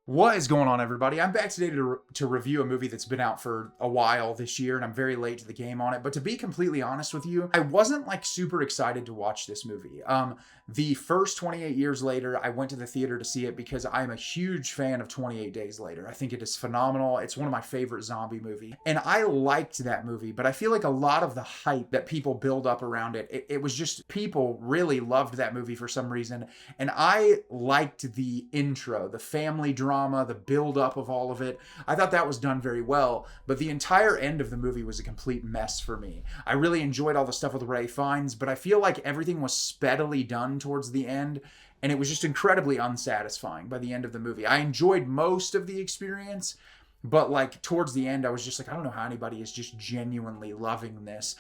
What is going on, everybody? I'm back today to review a movie that's been out for a while this year, and I'm very late to the game on it. But to be completely honest with you, I wasn't like super excited to watch this movie. The first 28 Years Later, I went to the theater to see it because I'm a huge fan of 28 Days Later. I think it is phenomenal. It's one of my favorite zombie movies. And I liked that movie, but I feel like a lot of the hype that people build up around it was just people really loved that movie for some reason. And I liked the intro, the family drama, the build up of all of it. I thought that was done very well, but the entire end of the movie was a complete mess for me. I really enjoyed all the stuff with Ralph Fiennes, but I feel like everything was speedily done towards the end, and it was just incredibly unsatisfying by the end of the movie. I enjoyed most of the experience, but like towards the end, I was just like, I don't know how anybody is just genuinely loving this.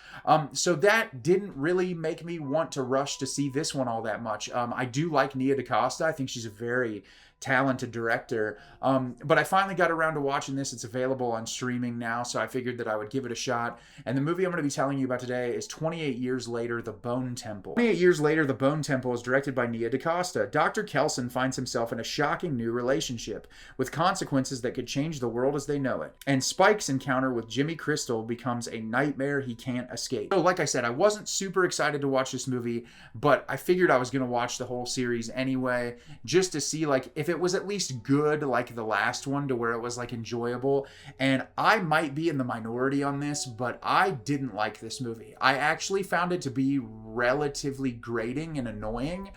So that didn't really make me want to rush to see this one all that much. I do like Nia DaCosta. I think she's a very talented director. But I finally got around to watching this. It's available on streaming now, so I figured that I would give it a shot. And the movie I'm going to be telling you about today is 28 Years Later, The Bone Temple. 28 Years Later, The Bone Temple is directed by Nia DaCosta. Dr. Kelson finds himself in a shocking new relationship with consequences that could change the world as they know it. And Spike's encounter with Jimmy Crystal becomes a nightmare he can't escape. So like I said, I wasn't super excited to watch this movie, but I figured I was going to watch the whole series anyway, just to see like if it was at least good like the last one, to where it was like enjoyable. And I might be in the minority on this, but I didn't like this movie. I actually found it to be relatively grating and annoying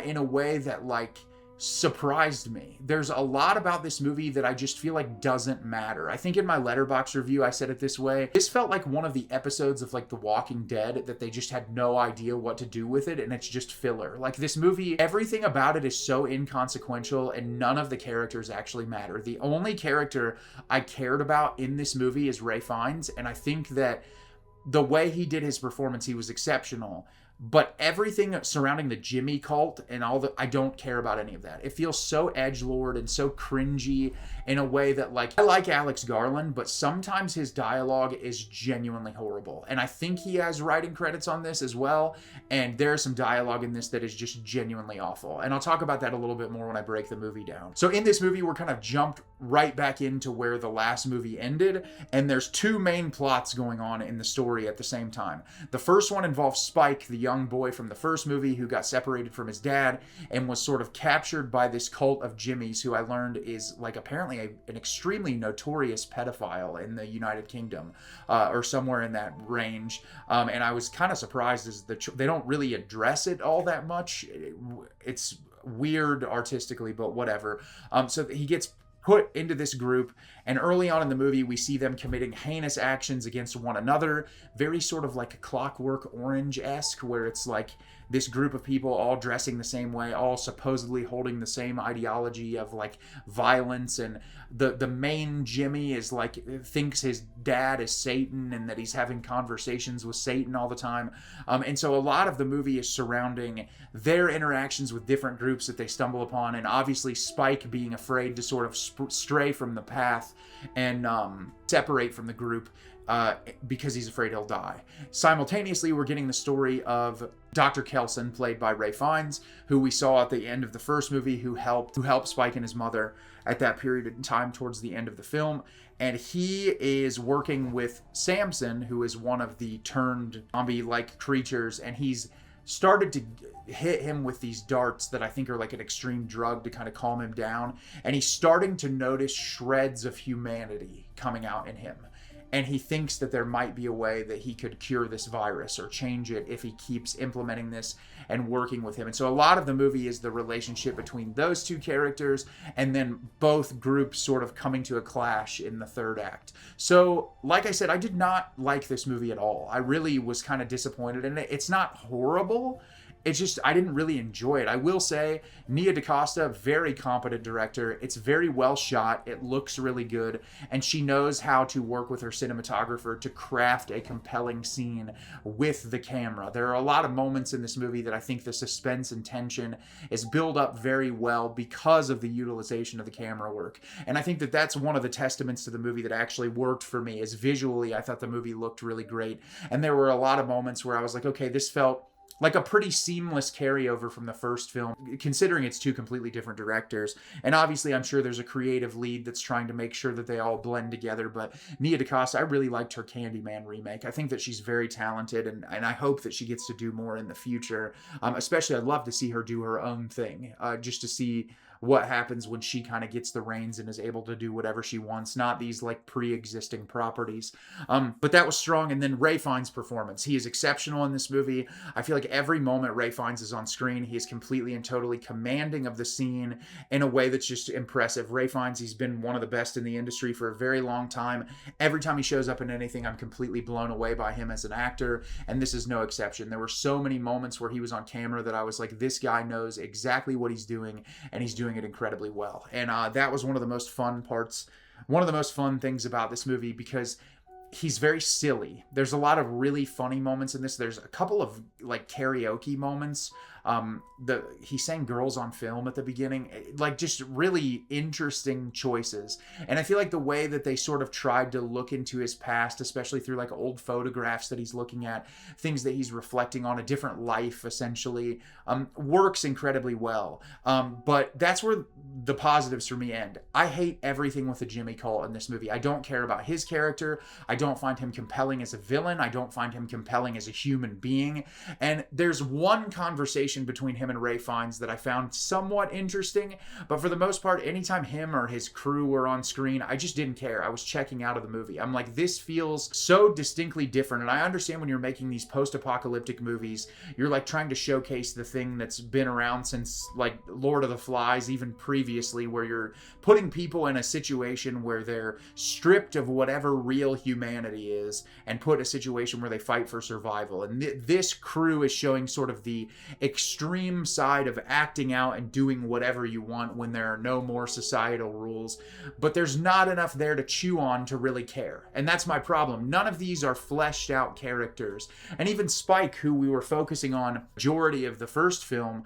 in a way that like surprised me. There's a lot about this movie that I just feel like doesn't matter. I think in my Letterboxd review I said it this way: this felt like one of the episodes of like The Walking Dead that they just had no idea what to do with it, and it's just filler. Like this movie, everything about it is so inconsequential and none of the characters actually matter. The only character I cared about in this movie is Ralph Fiennes, and I think that the way he did his performance, he was exceptional. But everything surrounding the Jimmy cult and all the, I don't care about any of that. It feels so edgelord and so cringy in a way that like, I like Alex Garland, but sometimes his dialogue is genuinely horrible. And I think he has writing credits on this as well. And there's some dialogue in this that is just genuinely awful. And I'll talk about that a little bit more when I break the movie down. So in this movie, we're kind of jumped right back into where the last movie ended. And there's two main plots going on in the story at the same time. The first one involves Spike, the young boy from the first movie who got separated from his dad and was sort of captured by this cult of Jimmys, who I learned is like apparently an extremely notorious pedophile in the United Kingdom, or somewhere in that range. And I was kind of surprised as they don't really address it all that much. It's weird artistically, but whatever. So he gets put into this group, and early on in the movie we see them committing heinous actions against one another, very sort of like Clockwork Orange-esque, where it's like this group of people all dressing the same way, all supposedly holding the same ideology of like violence, and the main Jimmy is like thinks his dad is Satan and that he's having conversations with Satan all the time. And so a lot of the movie is surrounding their interactions with different groups that they stumble upon, and obviously Spike being afraid to sort of stray from the path and separate from the group because he's afraid he'll die. Simultaneously, we're getting the story of Dr. Kelson, played by Ralph Fiennes, who we saw at the end of the first movie, who helped Spike and his mother at that period in time towards the end of the film. And he is working with Samson, who is one of the turned zombie-like creatures, and he's started to hit him with these darts that I think are like an extreme drug to kind of calm him down. And he's starting to notice shreds of humanity coming out in him. And he thinks that there might be a way that he could cure this virus or change it if he keeps implementing this and working with him. And so a lot of the movie is the relationship between those two characters, and then both groups sort of coming to a clash in the third act. So, like I said, I did not like this movie at all. I really was kind of disappointed in it. It's not horrible. It's just, I didn't really enjoy it. I will say, Nia DaCosta, very competent director. It's very well shot. It looks really good. And she knows how to work with her cinematographer to craft a compelling scene with the camera. There are a lot of moments in this movie that I think the suspense and tension is built up very well because of the utilization of the camera work. And I think that that's one of the testaments to the movie that actually worked for me, is visually I thought the movie looked really great. And there were a lot of moments where I was like, okay, this felt like a pretty seamless carryover from the first film, considering it's two completely different directors. And obviously, I'm sure there's a creative lead that's trying to make sure that they all blend together. But Nia DaCosta, I really liked her Candyman remake. I think that she's very talented, and I hope that she gets to do more in the future. Especially, I'd love to see her do her own thing, just to see what happens when she kind of gets the reins and is able to do whatever she wants, not these like pre-existing properties. But that was strong. And then Ralph Fiennes' performance, he is exceptional in this movie. I feel like every moment Ralph Fiennes is on screen, he is completely and totally commanding of the scene in a way that's just impressive. Ralph Fiennes, he's been one of the best in the industry for a very long time. Every time he shows up in anything, I'm completely blown away by him as an actor, and this is no exception. There were so many moments where he was on camera that I was like, this guy knows exactly what he's doing, and he's doing it incredibly well. And that was one of the most fun parts, one of the most fun things about this movie, because he's very silly. There's a lot of really funny moments in this. There's a couple of like karaoke moments. He sang Girls on Film at the beginning, like just really interesting choices. And I feel like the way that they sort of tried to look into his past, especially through like old photographs that he's looking at, things that he's reflecting on, a different life essentially, works incredibly well. But that's where the positives for me end. I hate everything with the Jimmy cult in this movie. I don't care about his character. I don't find him compelling as a villain. I don't find him compelling as a human being. And there's one conversation between him and Ralph Fiennes that I found somewhat interesting, but for the most part, anytime him or his crew were on screen, I just didn't care. I was checking out of the movie. I'm like, this feels so distinctly different. And I understand when you're making these post-apocalyptic movies, you're like trying to showcase the thing that's been around since like Lord of the Flies, even previously, where you're putting people in a situation where they're stripped of whatever real humanity is and put in a situation where they fight for survival. And this crew is showing sort of the extreme side of acting out and doing whatever you want when there are no more societal rules, but there's not enough there to chew on to really care. And that's my problem. None of these are fleshed out characters. And even Spike, who we were focusing on majority of the first film,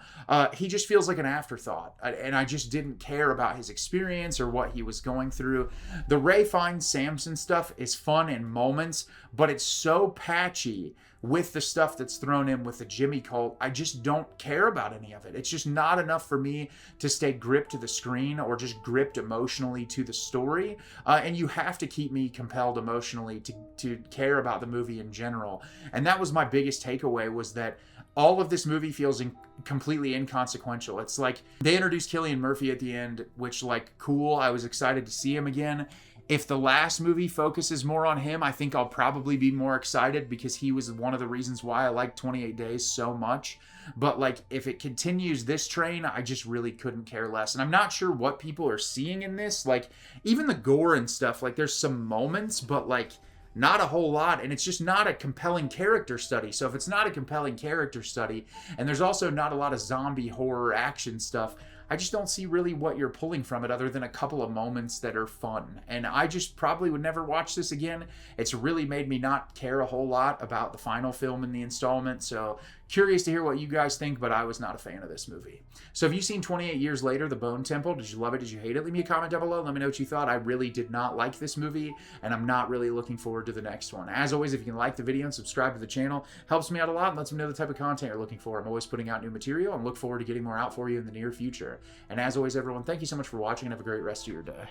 he just feels like an afterthought. And I just didn't care about his experience or what he was going through. The Ralph Fiennes Samson stuff is fun in moments, but it's so patchy with the stuff that's thrown in with the Jimmy cult. I just don't care about any of it. It's just not enough for me to stay gripped to the screen or just gripped emotionally to the story. And you have to keep me compelled emotionally to care about the movie in general. And that was my biggest takeaway, was that all of this movie feels completely inconsequential. It's like they introduced Cillian Murphy at the end, which, like, cool. I was excited to see him again. If the last movie focuses more on him, I think I'll probably be more excited, because he was one of the reasons why I like 28 Days so much. But like, if it continues this train, I just really couldn't care less. And I'm not sure what people are seeing in this. Like, even the gore and stuff, like there's some moments, but like not a whole lot. And it's just not a compelling character study. So if it's not a compelling character study, and there's also not a lot of zombie horror action stuff, I just don't see really what you're pulling from it other than a couple of moments that are fun. And I just probably would never watch this again. It's really made me not care a whole lot about the final film in the installment. So curious to hear what you guys think, but I was not a fan of this movie. So have you seen 28 Years Later, The Bone Temple? Did you love it? Did you hate it? Leave me a comment down below. Let me know what you thought. I really did not like this movie, and I'm not really looking forward to the next one. As always, if you can like the video and subscribe to the channel, helps me out a lot and lets me know the type of content you're looking for. I'm always putting out new material and look forward to getting more out for you in the near future. And as always, everyone, thank you so much for watching and have a great rest of your day.